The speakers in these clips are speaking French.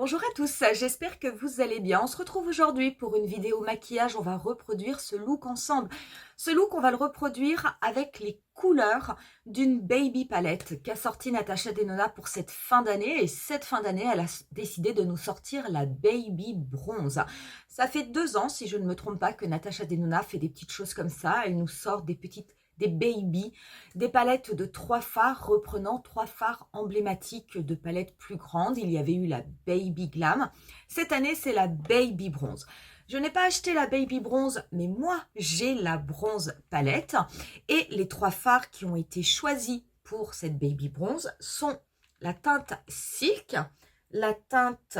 Bonjour à tous, j'espère que vous allez bien. On se retrouve aujourd'hui pour une vidéo maquillage. On va reproduire ce look ensemble. Ce look, on va le reproduire avec les couleurs d'une baby palette qu'a sorti Natasha Denona pour cette fin d'année. Et cette fin d'année, elle a décidé de nous sortir la baby bronze. Ça fait 2 ans, si je ne me trompe pas, que Natasha Denona fait des petites choses comme ça. Elle nous sort des baby, des palettes de 3 fards reprenant 3 fards emblématiques de palettes plus grandes. Il y avait eu la Baby Glam. Cette année, c'est la Baby Bronze. Je n'ai pas acheté la Baby Bronze, mais moi, j'ai la Bronze palette. Et les 3 fards qui ont été choisis pour cette Baby Bronze sont la teinte Silk, la teinte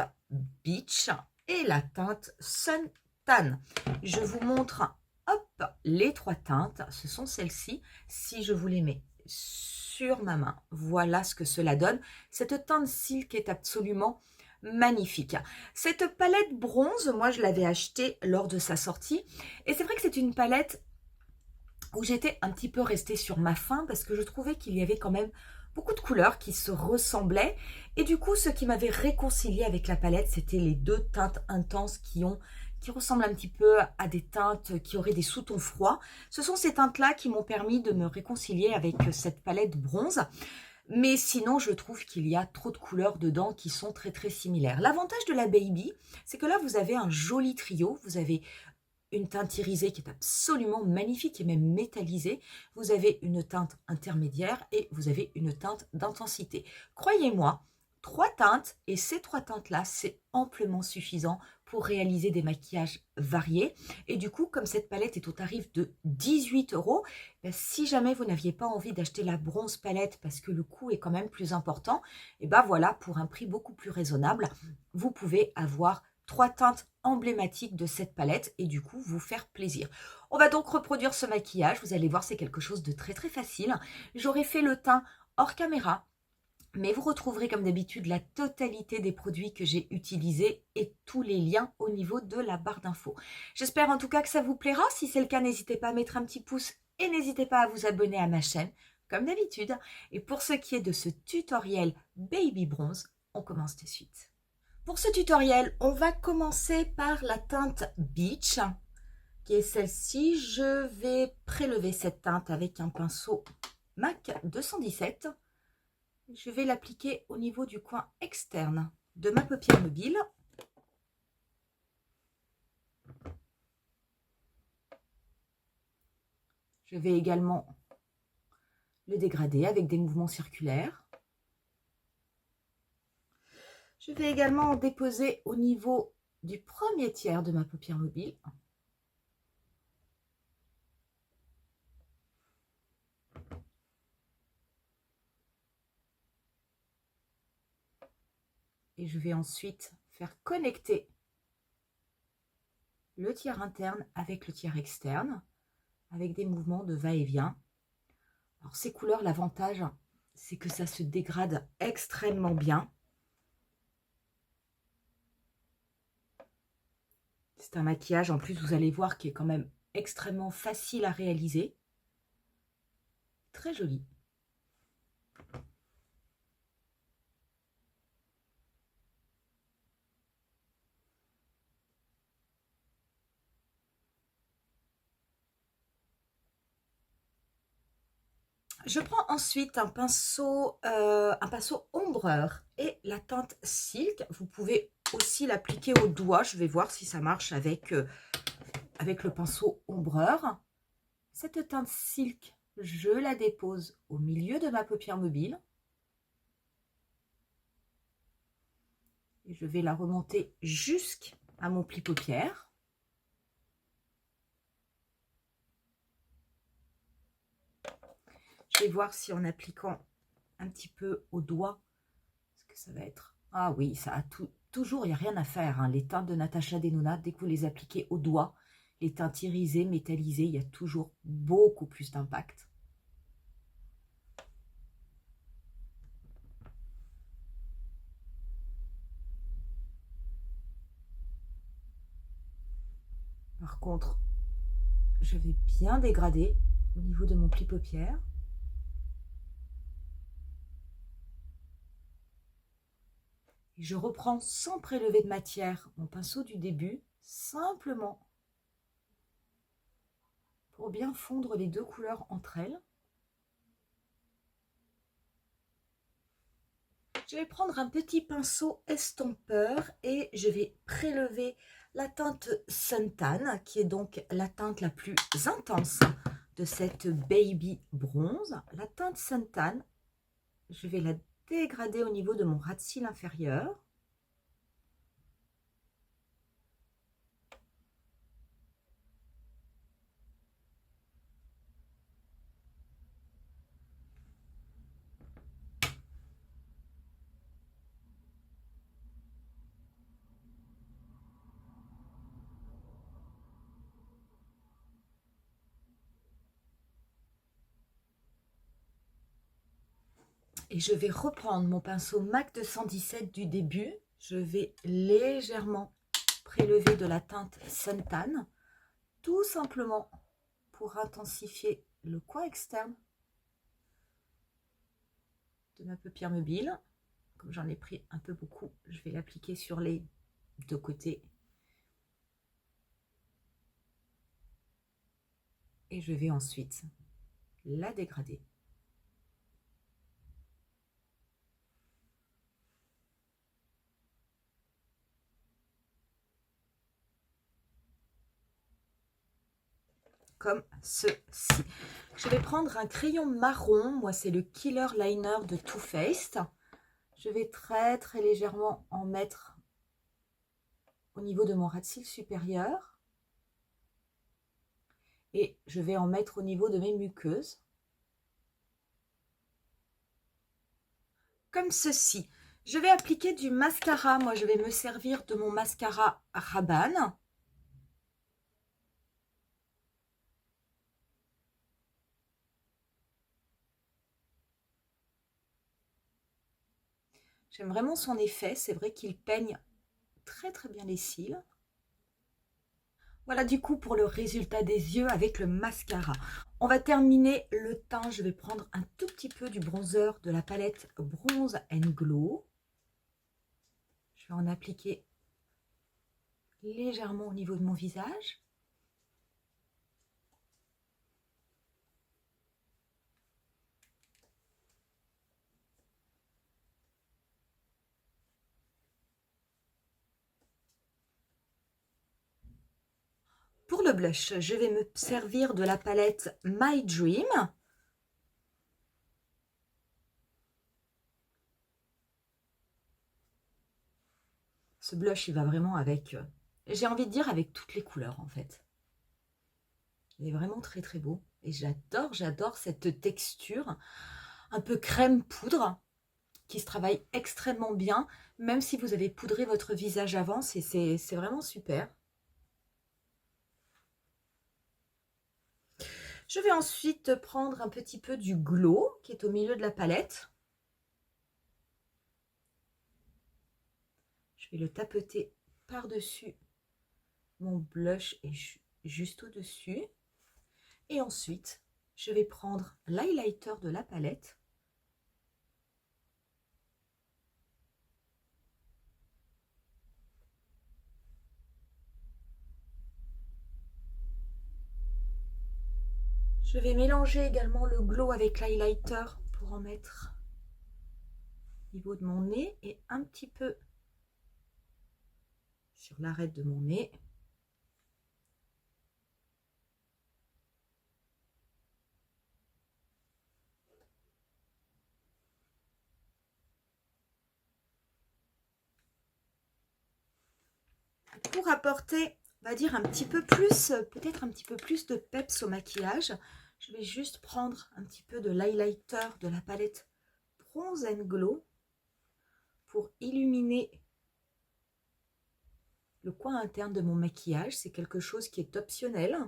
Beach et la teinte Sun Tan. Je vous montre hop, les 3 teintes, ce sont celles-ci. Si je vous les mets sur ma main, voilà ce que cela donne. Cette teinte Silk est absolument magnifique. Cette palette bronze, moi je l'avais achetée lors de sa sortie. Et c'est vrai que c'est une palette où j'étais un petit peu restée sur ma faim parce que je trouvais qu'il y avait quand même beaucoup de couleurs qui se ressemblaient. Et du coup, ce qui m'avait réconcilié avec la palette, c'était les 2 teintes intenses qui ressemblent un petit peu à des teintes qui auraient des sous-tons froids. Ce sont ces teintes-là qui m'ont permis de me réconcilier avec cette palette bronze. Mais sinon, je trouve qu'il y a trop de couleurs dedans qui sont très très similaires. L'avantage de la Baby, c'est que là, vous avez un joli trio. Vous avez une teinte irisée qui est absolument magnifique et même métallisée. Vous avez une teinte intermédiaire et vous avez une teinte d'intensité. Croyez-moi, 3 teintes et ces 3 teintes-là, c'est amplement suffisant pour réaliser des maquillages variés. Et du coup, comme cette palette est au tarif de 18 €, si jamais vous n'aviez pas envie d'acheter la bronze palette parce que le coût est quand même plus important, et ben voilà, pour un prix beaucoup plus raisonnable, vous pouvez avoir 3 teintes emblématiques de cette palette et du coup vous faire plaisir. On va donc reproduire ce maquillage. Vous allez voir, c'est quelque chose de très très facile. J'aurais fait le teint hors caméra, mais vous retrouverez comme d'habitude la totalité des produits que j'ai utilisés et tous les liens au niveau de la barre d'infos. J'espère en tout cas que ça vous plaira. Si c'est le cas, n'hésitez pas à mettre un petit pouce et n'hésitez pas à vous abonner à ma chaîne comme d'habitude. Et pour ce qui est de ce tutoriel Baby Bronze, on commence de suite. Pour ce tutoriel, on va commencer par la teinte Beach, qui est celle-ci. Je vais prélever cette teinte avec un pinceau MAC 217. Je vais l'appliquer au niveau du coin externe de ma paupière mobile. Je vais également le dégrader avec des mouvements circulaires. Je vais également en déposer au niveau du premier tiers de ma paupière mobile. Et je vais ensuite faire connecter le tiers interne avec le tiers externe, avec des mouvements de va-et-vient. Alors ces couleurs, l'avantage, c'est que ça se dégrade extrêmement bien. C'est un maquillage, en plus, vous allez voir, qui est quand même extrêmement facile à réaliser. Très joli. Je prends ensuite un pinceau ombreur et la teinte Silk. Vous pouvez aussi l'appliquer au doigt. Je vais voir si ça marche avec le pinceau ombreur. Cette teinte Silk, je la dépose au milieu de ma paupière mobile. Et je vais la remonter jusqu'à mon pli paupière. Je vais voir si en appliquant un petit peu au doigt, ce que ça va être. Ah oui, ça a toujours, il n'y a rien à faire. Hein. Les teintes de Natasha Denona, dès que vous les appliquez au doigt, les teintes irisées, métallisées, il y a toujours beaucoup plus d'impact. Par contre, je vais bien dégrader au niveau de mon pli paupière. Et je reprends sans prélever de matière mon pinceau du début, simplement pour bien fondre les deux couleurs entre elles. Je vais prendre un petit pinceau estompeur et je vais prélever la teinte Suntan, qui est donc la teinte la plus intense de cette Baby Bronze. La teinte Suntan, je vais la dégrader au niveau de mon ras de cils inférieur. Et je vais reprendre mon pinceau MAC 217 du début. Je vais légèrement prélever de la teinte Suntan, tout simplement pour intensifier le coin externe de ma paupière mobile. Comme j'en ai pris un peu beaucoup, je vais l'appliquer sur les deux côtés. Et je vais ensuite la dégrader. Comme ceci. Je vais prendre un crayon marron, moi c'est le Killer Liner de Too Faced. Je vais très légèrement en mettre au niveau de mon ras de cils supérieur. Et je vais en mettre au niveau de mes muqueuses. Comme ceci. Je vais appliquer du mascara. Moi je vais me servir de mon mascara Rabanne. J'aime vraiment son effet, c'est vrai qu'il peigne très bien les cils. Voilà du coup pour le résultat des yeux avec le mascara. On va terminer le teint, je vais prendre un tout petit peu du bronzer de la palette Bronze and Glow. Je vais en appliquer légèrement au niveau de mon visage. Pour le blush, je vais me servir de la palette My Dream. Ce blush, il va vraiment avec, j'ai envie de dire, avec toutes les couleurs en fait. Il est vraiment très beau. Et j'adore cette texture un peu crème poudre qui se travaille extrêmement bien, même si vous avez poudré votre visage avant, c'est vraiment super. Je vais ensuite prendre un petit peu du Glow qui est au milieu de la palette. Je vais le tapeter par-dessus mon blush et juste au-dessus. Et ensuite, je vais prendre l'highlighter de la palette. Je vais mélanger également le glow avec l'highlighter pour en mettre au niveau de mon nez et un petit peu sur l'arête de mon nez. Pour apporter, on va dire, un petit peu plus, peut-être un petit peu plus de peps au maquillage, je vais juste prendre un petit peu de l'highlighter de la palette Bronze and Glow pour illuminer le coin interne de mon maquillage. C'est quelque chose qui est optionnel.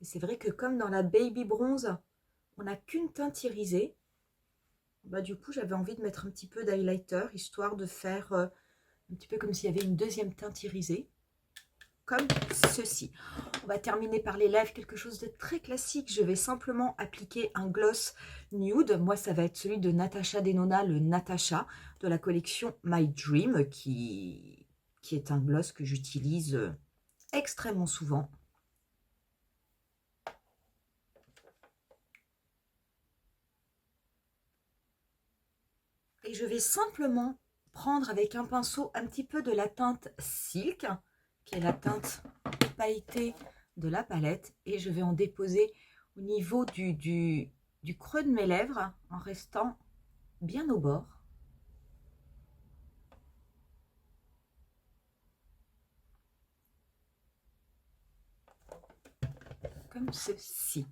Et c'est vrai que comme dans la Baby Bronze, on n'a qu'une teinte irisée, bah, du coup j'avais envie de mettre un petit peu d'highlighter, histoire de faire un petit peu comme s'il y avait une deuxième teinte irisée. Comme ceci. On va terminer par les lèvres, quelque chose de très classique. Je vais simplement appliquer un gloss nude. Moi, ça va être celui de Natasha Denona, le Natasha, de la collection My Dream, qui est un gloss que j'utilise extrêmement souvent. Et je vais simplement prendre avec un pinceau un petit peu de la teinte Silk, qui est la teinte pailletée de la palette. Et je vais en déposer au niveau du creux de mes lèvres, en restant bien au bord. Comme ceci.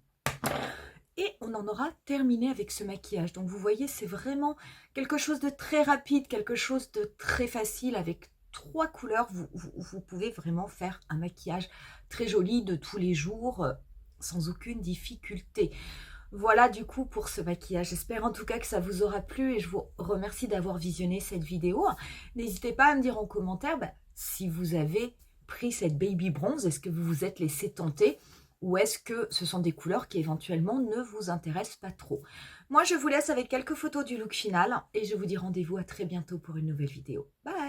Et on en aura terminé avec ce maquillage. Donc vous voyez, c'est vraiment quelque chose de très rapide, quelque chose de très facile. Avec 3 couleurs, vous pouvez vraiment faire un maquillage très joli de tous les jours, sans aucune difficulté. Voilà du coup pour ce maquillage. J'espère en tout cas que ça vous aura plu et je vous remercie d'avoir visionné cette vidéo. N'hésitez pas à me dire en commentaire si vous avez pris cette baby bronze. Est-ce que vous vous êtes laissé tenter? Ou est-ce que ce sont des couleurs qui éventuellement ne vous intéressent pas trop? Moi, je vous laisse avec quelques photos du look final et je vous dis rendez-vous à très bientôt pour une nouvelle vidéo. Bye!